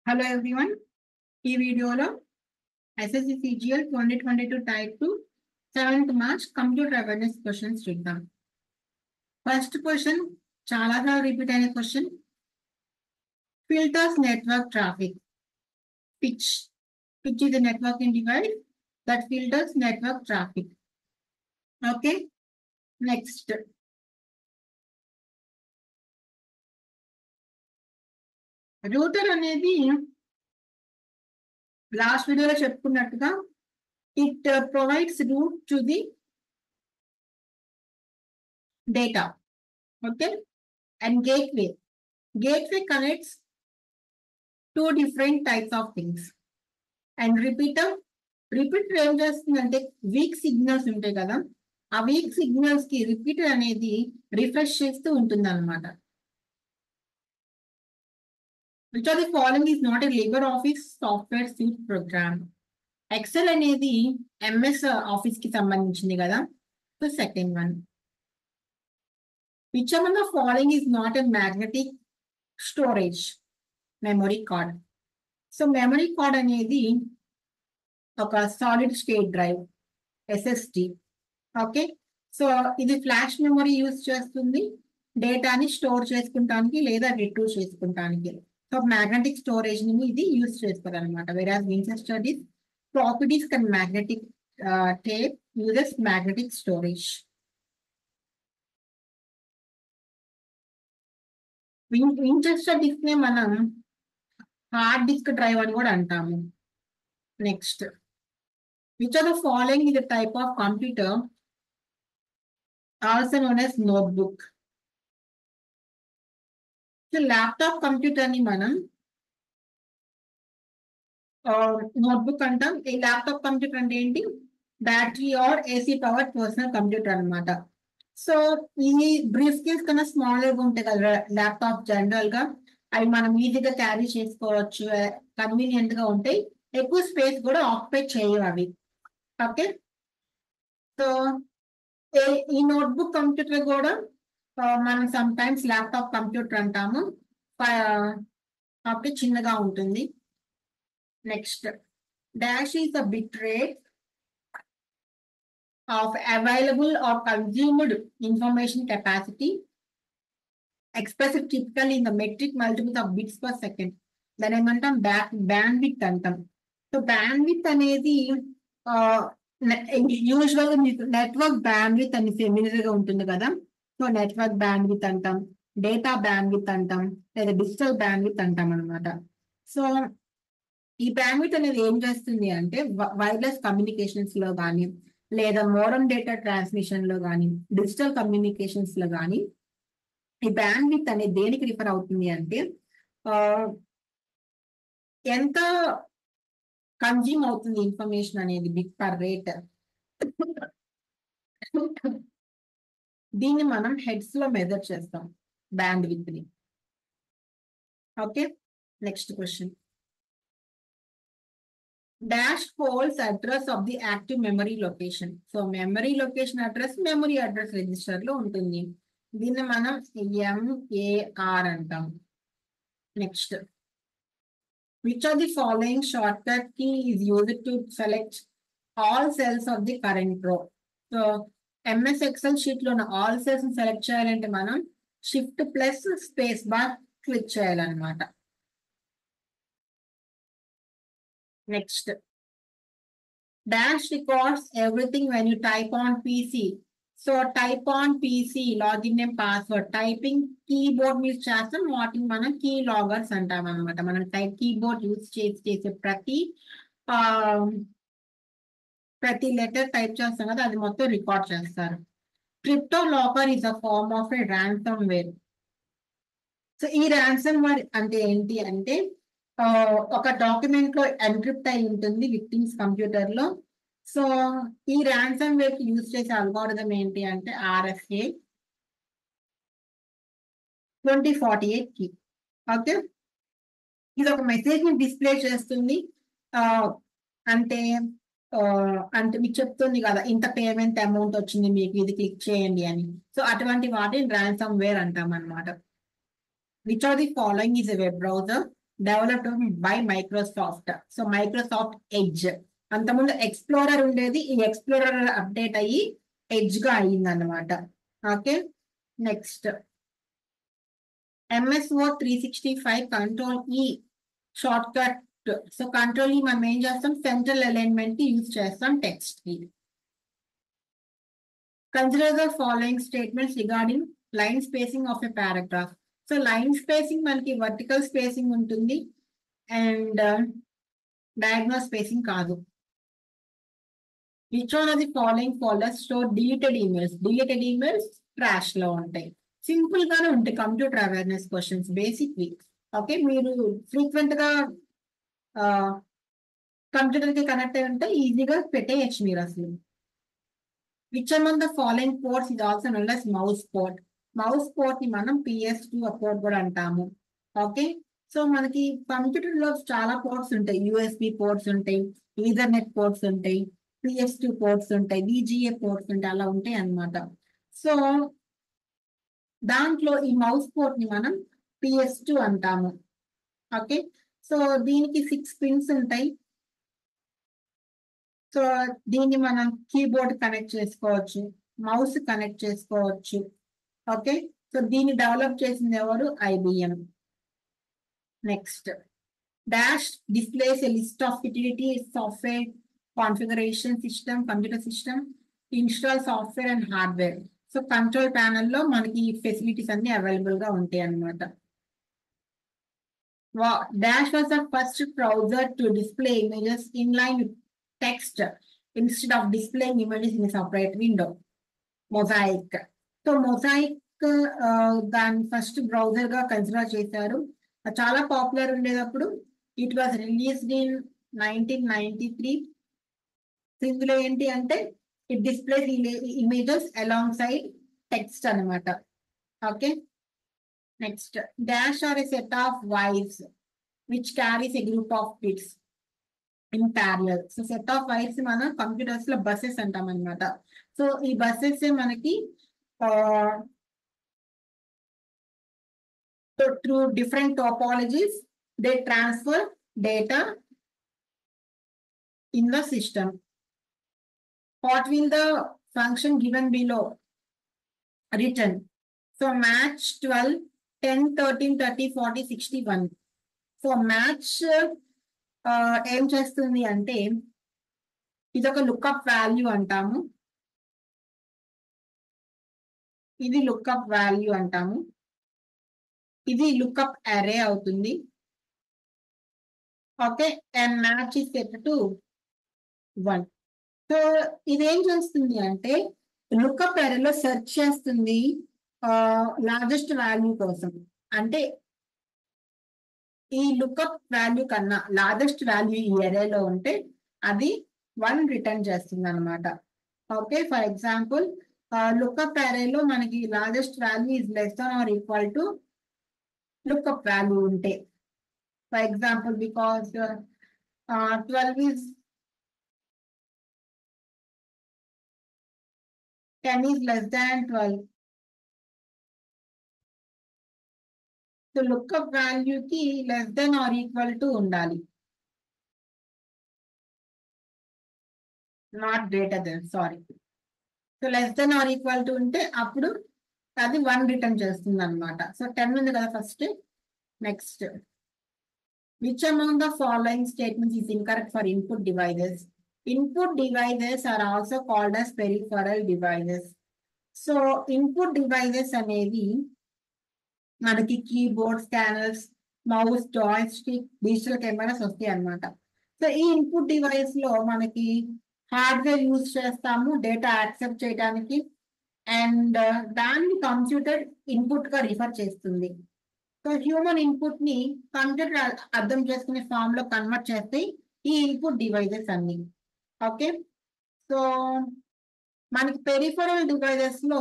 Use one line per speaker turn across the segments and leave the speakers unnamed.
Hello everyone, ఈ వీడియోలో SSC CGL 2022 type 2 7th March computer awareness questions చూద్దాం. First question చాలా సార్లు రిపీట్ అయిన question. Filters network traffic. Pitch is a networking device that filters network traffic. Okay, next. Router అనేది last వీడియోలో చెప్పుకున్నట్టుగా it provides route to the data. Okay, and gateway connects two different types of things. And repeater ఏం చేస్తుందంటే week signals ఉంటాయి కదా, ఆ weak signals కి repeater అనేది రిఫ్రెష్ చేస్తూ ఉంటుంది అనమాట. Which are the following is not a Libre Office software suite program. Excel అనేది ఎంఎస్ ఆఫీస్ కి సంబంధించింది కదా. So second one. Which of the following is not a magnetic storage. Memory card. So memory card అనేది ఒక solid state drive, SSD. Okay, so ఇది flash memory use చేస్తుంది డేటాని store చేసుకుంటానికి లేదా రిట్రీవ్ చేసుకుంటానికి. సో మ్యాగ్నెటిక్ స్టోరేజ్ ని ఇది యూజ్ చేస్తారు అనమాట. వెరాజ్ విన్సెంట్ studies properties can magnetic tape uses magnetic storage. Winchester disk ని మనం హార్డ్ డిస్క్ డ్రైవ్ అని కూడా అంటాము. Next, which of the following is a type of computer also known as notebook? So laptop computer ni manam notebook antam. A laptop computer ante enti battery or AC powered personal computer anamata. So ee brief case kana smaller ga untayi kada laptop general ga, avi manam easy ga carry chesukovachu, convenient ga untayi, ekku space kuda occupy cheyavu avi. Okay, so ఈ notebook computer కూడా మనం some times laptop computer అంటాము. కాబట్టి చిన్నగా ఉంటుంది. Next, dash is the bit rate of available or consumed information capacity expressed typical in the metric multiples of bits per second. దాని ఏమంటాం? Bandwidth అంటాం. సో బ్యాండ్ విడ్త్ అనేది యూజువల్ గా మీకు నెట్వర్క్ బ్యాండ్ విత్ అని ఫెమిలియర్ గా ఉంటుంది కదా. సో నెట్వర్క్ బ్యాండ్ విత్ అంటాం, డేటా బ్యాండ్ విత్ అంటాం, లేదా డిజిటల్ బ్యాండ్ విత్ అంటాం అనమాట. సో ఈ బ్యాండ్ విత్ అనేది ఏం చేస్తుంది అంటే వైర్లెస్ కమ్యూనికేషన్స్ లో కానీ, లేదా మోడర్న్ డేటా ట్రాన్స్మిషన్ లో కానీ, డిజిటల్ కమ్యూనికేషన్స్ లో కానీ ఈ బ్యాండ్ విత్ అనేది దేనికి రిఫర్ అవుతుంది అంటే ఎంత కన్జ్యూమ్ అవుతుంది ఇన్ఫర్మేషన్ అనేది బిట్ పర్ రేట్. దీన్ని మనం హెడ్స్ లో మెజర్ చేస్తాం బ్యాండ్ విత్ ని. Okay, next question. Dash holds address of the active memory location. So memory location address memory address register లో ఉంటుంది. దీన్ని మనం ఎంఏఆర్ అంటాం. Next, which of the following shortcut key is used to select all cells of the current row? So MS Excel sheet లో all cells select చేయాలంటే మనం shift plus space bar click చేయాలన్నమాట. Next, dash records everything when you type on PC. So type on PC login name password typing keyboard use చేస్తాం, వాటిని మనం key loggers అంటాం అనమాట. మనం కీబోర్డ్ యూజ్ చేసే ప్రతి లెటర్ టైప్ చేస్తాం కదా, అది మొత్తం రికార్డ్ చేస్తారు. CryptoLocker is a form of a ransomware. So ఈ ర్యాన్సమ్ వేర్ అంటే ఏంటి అంటే ఒక డాక్యుమెంట్ లో ఎన్క్రిప్ట్ అయి ఉంటుంది విక్టిమ్స్ కంప్యూటర్ లో. సో ఈ ర్యాన్సమ్ వేర్ కి యూజ్ చేసే అల్గోరిథం ఏంటి అంటే RSA 2048 కి. ఓకే, ఇది ఒక మెసేజ్ ని డిస్ప్లే చేస్తుంది. అంటే మీకు చెప్తుంది కదా ఇంత పేమెంట్ అమౌంట్ వచ్చింది మీకు, ఇది క్లిక్ చేయండి అని. సో అటువంటి వాటిని ర్యాన్సమ్ వేర్ అంటాం అనమాట. Which are the following is a web browser? Developed by Microsoft. So Microsoft Edge. అంతకుముందు ఎక్స్ప్లోరర్ ఉండేది, ఈ ఎక్స్ప్లోరర్ అప్డేట్ అయ్యి ఎడ్జ్ గా అయ్యింది అనమాట. Okay, next MSO 365 control E shortcut. So control E మనం ఏం చేస్తాం, సెంట్రల్ అలైన్మెంట్ కి యూజ్ చేస్తాం టెక్స్ట్ కి. Consider the following statements regarding line spacing of a paragraph. So line spacing మనకి vertical spacing ఉంటుంది and diagonal spacing కాదు. Which one of the following folders store deleted emails? Deleted emails trash లో ఉంటాయి. Simple గానే ఉంటాయి computer awareness questions basically. Okay, మీరు frequent గా computer కి కనెక్ట్ అయి ఉంటే ఈజీగా పెట్టేయచ్చు మీరు అసలు. Which among the following ports is also known as mouse port? Mouse port ని మనం PS2 port కూడా అంటాము. ఓకే, సో మనకి కంప్యూటర్ లో చాలా పోర్ట్స్ ఉంటాయి. USB పోర్ట్స్ ఉంటాయి, ఈథర్నెట్ పోర్ట్స్ ఉంటాయి, PS2 పోర్ట్స్ ఉంటాయి, VGA పోర్ట్స్ ఉంటాయి, అలా ఉంటాయి అన్నమాట. సో దాంట్లో ఈ మౌస్ పోర్ట్ ని మనం PS2 అంటాము. ఓకే, సో దీనికి 6 పిన్స్ ఉంటాయి. సో దీన్ని మనం కీబోర్డ్ కనెక్ట్ చేసుకోవచ్చు, మౌస్ కనెక్ట్ చేసుకోవచ్చు. ఓకే, సో దీన్ని డెవలప్ చేసింది ఎవరు, IBM. Next dash displays a list of utility software configuration system computer system install software and hardware. So control panel లో మనకి ఈ ఫెసిలిటీస్ అన్ని అవైలబుల్ గా ఉంటాయి అన్నమాట. Dash was the first browser to display images in line with text instead of displaying images in a separate window. Mosaic. So Mosaic దాని first browser గా consider చేశారు. చాలా పాపులర్ ఉండేటప్పుడు. It was released in 1993. ఇందులో ఏంటి అంటే it displays images alongside text అనమాట. Okay, next dash are a set of wires which carries a group of bits in parallel. So set of wires మనం computers లో buses అంటాం అనమాట. So ఈ buses మనకి through different topologies they transfer data in the system. What will the function given below return? So match 12, 10, 13, 30, 40, 61. So match ఏం చేస్తుంది అంటే ఇది ఒక లుక్అప్ వాల్యూ అంటాము, ఇది లుక్అప్ వాల్యూ అంటాము, ఇది లుక్అప్ అరే అవుతుంది. Okay, and match is set to 1. సో ఇదేం చేస్తుంది అంటే లుక్అప్ అరేలో సెర్చ్ చేస్తుంది లార్జెస్ట్ వాల్యూ కోసం. అంటే ఈ లుక్అప్ వాల్యూ కన్నా లార్జెస్ట్ వాల్యూ ఈ అరేలో ఉంటే అది 1 రిటర్న్ చేస్తుంది అనమాట. ఓకే, ఫర్ ఎగ్జాంపుల్ లుక్అప్ అరేలో మనకి largest value is less than or equal to lookup value ఉంటే, for example because 12 is 10 is less than 12. So lookup వాల్యూకి less than or equal to ఉండాలి, not greater than, sorry. So less than or equal to ఉంటే అప్పుడు అది 1 return చేస్తుంది అనమాట. So 10 ఉంది కదా first. Next which among the following statements is incorrect for input devices? Input devices are also called as peripheral devices. So input devices అనేవి మనకి keyboard, scanners, mouse, joystick, digital cameras వస్తాయి అన్నమాట. So ఈ input device లో మనకి hardware use చేస్తాము data accept చేయడానికి, and దాన్ని కంప్యూటర్ ఇన్పుట్ గా రిఫర్ చేస్తుంది. సో హ్యూమన్ ఇన్పుట్ ని కంప్యూటర్ అర్థం చేసుకునే ఫామ్ లో కన్వర్ట్ చేస్తాయి ఈ ఇన్పుట్ డివైజెస్ అన్ని. ఓకే, సో మనకి పెరిఫెరల్ డివైజెస్ లో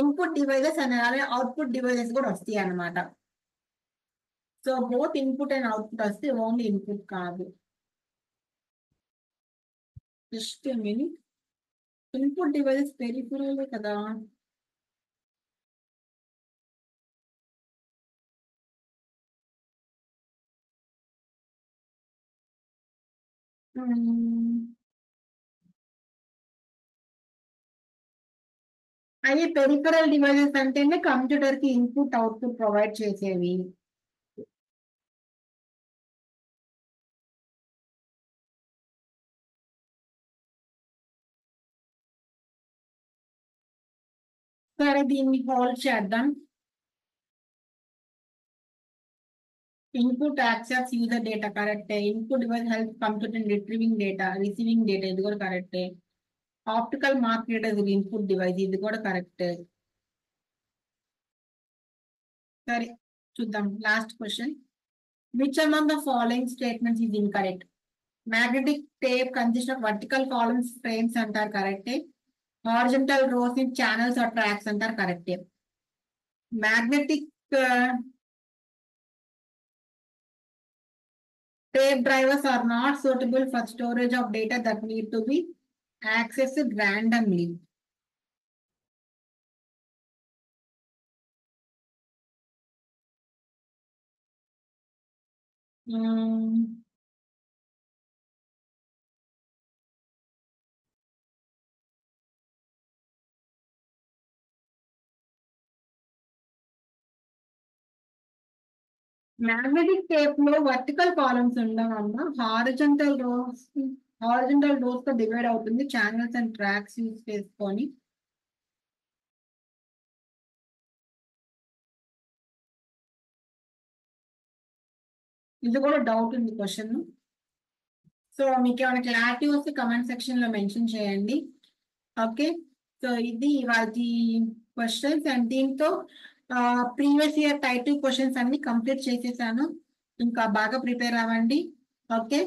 ఇన్పుట్ డివైజెస్ అనే అవుట్పుట్ డివైజెస్ కూడా వస్తాయి అన్నమాట. So both input and output వస్తే ఓన్లీ ఇన్పుట్ కాదు. Just minute, input devices peripheral కదా. అవి పెరిఫరల్ డివైజెస్ అంటేనే కంప్యూటర్ కి ఇన్పుట్ అవుట్పుట్ ప్రొవైడ్ చేసేవి. సరే దీన్ని హోల్డ్ చేద్దాం. ఇన్పుట్ యాక్సెస్ యూజర్ డేటా కరెక్టే. Input device help computer in retrieving data, receiving data ఇది కూడా కరెక్టే. ఆప్టికల్ మార్క్ రీడర్ ఇది ఇన్పుట్ డివైస్ ఇది కూడా కరెక్టే. సరే చూద్దాం last question. Which among the following statements is incorrect? Magnetic tape consist of vertical columns frames అంటారు కరెక్టే. Horizontal rows in channels or tracks అంటారు కరెక్టే. Magnetic tape drivers are not suitable for storage of data that need to be accessed randomly. Magnetic tape లో vertical columns ఉండవమ్మా, horizontal rose తో divide అవుతుంది channels and tracks use చేసుకొని. ఇది కూడా doubt ఉంది question. So మీకు ఏమైనా క్లారిటీ వస్తే కమెంట్ సెక్షన్ లో మెన్షన్ చేయండి. ఓకే, సో ఇది వాటి క్వశ్చన్స్ అండ్ దీంతో ప్రీవియస్ ఇయర్ టైప్ 2 క్వశ్చన్స్ అన్ని కంప్లీట్ చేసేసాను. ఇంకా బాగా ప్రిపేర్ అవ్వండి. ఓకే,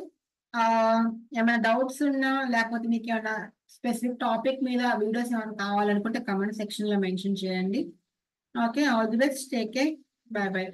ఏమైనా డౌట్స్ ఉన్నా లేకపోతే మీకు ఏమైనా స్పెసిఫిక్ టాపిక్ మీద వీడియోస్ ఏమైనా కావాలనుకుంటే కమెంట్ సెక్షన్ లో మెన్షన్ చేయండి. Okay, all the best, take care, by by.